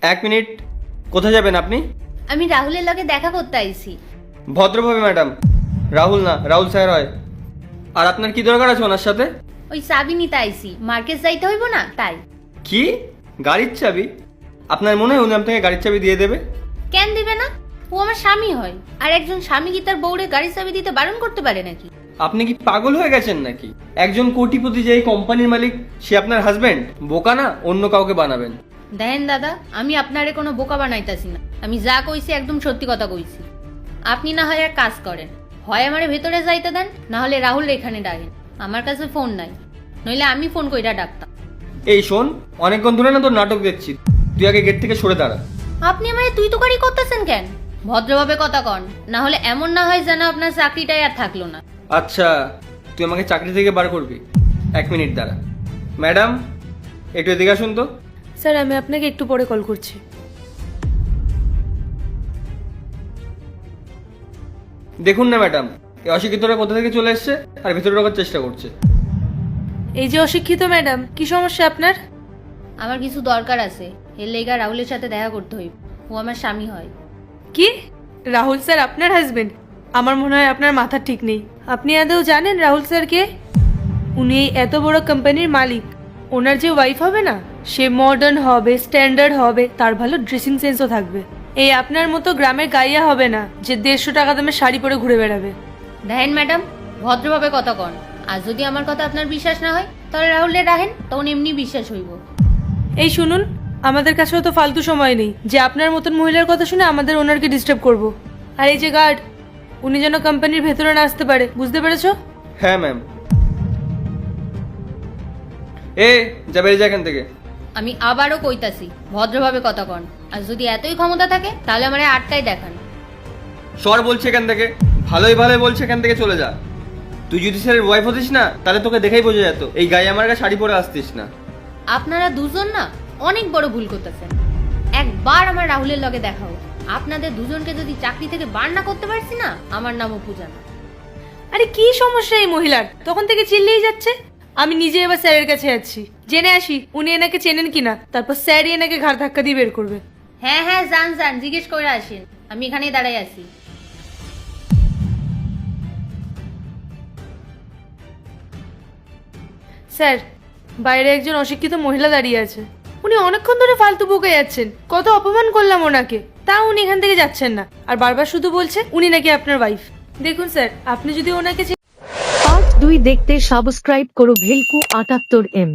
এক মিনিট, কোথায় যাবেন আপনি? আমি রাহুলের লগে দেখা করতে আইছি। ভদ্রভাবে ম্যাডাম। রাহুল না, রাহুল স্যার হয়। আর আপনার কি দরকার আছে ওনার সাথে? ওই চাবি নিতে আইছি, মার্কেট যাইতে হইব না তাই। কি? গাড়ির চাবি? আপনার মনে হয় উনি আপনাকে গাড়ির চাবি দিয়ে দেবে? কেন দিবে না? ও আমার স্বামী হয়, আর একজন স্বামী কি তার বউরে গাড়ির চাবি দিতে বারণ করতে পারে নাকি? আপনি কি পাগল হয়ে গেছেন নাকি? একজন কোটিপতি যে এই কোম্পানির মালিক, সে আপনার হাজবেন্ড। বোকা না, অন্য কাউকে বানাবেন। দেখেন দাদা, আমি আপনারে কোনো বোকা বানাইতাছি না। আমি যা কইছি একদম সত্যি কথা কইছি। আপনি না হয় এক কাজ করেন, হয় আমারে ভেতরে যাইতে দেন, না হলে রাহুল এখানে ডাকেন। আমার কাছে ফোন নাই, নইলে আমি ফোন কইরা ডাকতাম। এই শোন, অনেকক্ষণ ধরে না তোর নাটক দেখছি, তুই আগে গেট থেকে সরে দাঁড়া। আপনি আমারে তুই তো করি করতেছেন কেন? ভদ্রভাবে কথা কন, না হলে এমন না হয় যেন আপনার চাকরিটাই আর থাকলো না। আচ্ছা, তুই আমাকে চাকরি থেকে বার করবি? এক মিনিট দাঁড়া। ম্যাডাম, একটু এদিকে আসুন তো। স্যার, আমি আপনাকে একটু পরে কল করছি। দেখুন না ম্যাডাম, এই অশিক্ষিতরা কোথা থেকে চলে এসছে আর ভেতরে ঢোকার চেষ্টা করছে। এই যে অশিক্ষিত ম্যাডাম, কি সমস্যা আপনার? আমার কিছু দরকার আছে, এর লেগা রাহুলের সাথে দেখা করতে হইব। ও আমার স্বামী হয়। কি? রাহুল স্যার আপনার হাজবেন্ড? আমার মনে হয় আপনার মাথা ঠিক নেই। আপনি আদৌ জানেন রাহুল স্যার কে? উনি এত বড় কোম্পানির মালিক। ওনার যে ওয়াইফ হবে না, সে মডার্ন হবে, স্ট্যান্ডার্ড হবে, তার ভালো ড্রেসিং সেন্সও থাকবে। এই আপনার মতো গ্রামের গাইয়া হবে না যে 150 টাকা দামে শাড়ি পরে ঘুরে বেড়াবে। দেখেন ম্যাডাম, ভদ্রভাবে কথা কন। আর যদি আমার কথা আপনার বিশ্বাস না হয়, তাহলে রাহুলের রাখেন, তখন এমনি বিশ্বাস হইব। এই শুনুন, আমাদের কাছেও তো ফালতু সময় নেই যে আপনার মতন মহিলার কথা শুনে আমাদের ওনারকে ডিস্টার্ব করব। আর এই যে গার্ড, উনি যেন কোম্পানির ভেতরে না আসতে পারে, বুঝতে পেরেছো? হ্যাঁ ম্যাম। যা বেরিয়ে যা এখান থেকে। আমি আবারও কইতাছি, ভদ্রভাবে কথা কন। আর যদি এতই ক্ষমতা থাকে, তাহলে আমারে আটকাই দেখান। সর বলছে এখান থেকে। ভালোই ভালোই বলছে এখান থেকে চলে যা। তুই যদি স্যারের ওয়াইফ হতিস না, তাহলে তোকে দেখেই বোঝা যেত এই গায়ে আমার শাড়ি পরে আসতিস না। আপনারা দুজন না অনেক বড় ভুল করতেছেন। একবার আমার রাহুলের লগে দেখা হোক। আপনাদের দুজনকে যদি চাকরি থেকে বার না করতে পারছি না, আমার নামও পূজা না। আরে কি সমস্যা এই মহিলার? তখন থেকে চিল্লেই যাচ্ছে। আমি নিজে এবার স্যারের কাছে যাচ্ছি, জেনে আসি উনি এনাকে চেনেন কিনা, তারপর স্যারই এনাকে ঘাড় ধাক্কা দিয়ে বের করবে। হ্যাঁ হ্যাঁ, যান যান, জিজ্ঞেস করে আসেন। আমি এখানেই দাঁড়াই আছি। স্যার, বাইরে একজন অশিক্ষিত মহিলা দাঁড়িয়ে আছে। উনি অনেকক্ষণ ধরে ফালতু বকে যাচ্ছেন। কত অপমান করলাম ওনাকে, তাও উনি এখান থেকে যাচ্ছেন না, আর বারবার শুধু বলছে উনি নাকি আপনার ওয়াইফ। দেখুন স্যার, আপনি যদি ওনাকে পার্ট 2 দেখতে সাবস্ক্রাইব করো ভেলকু 78M।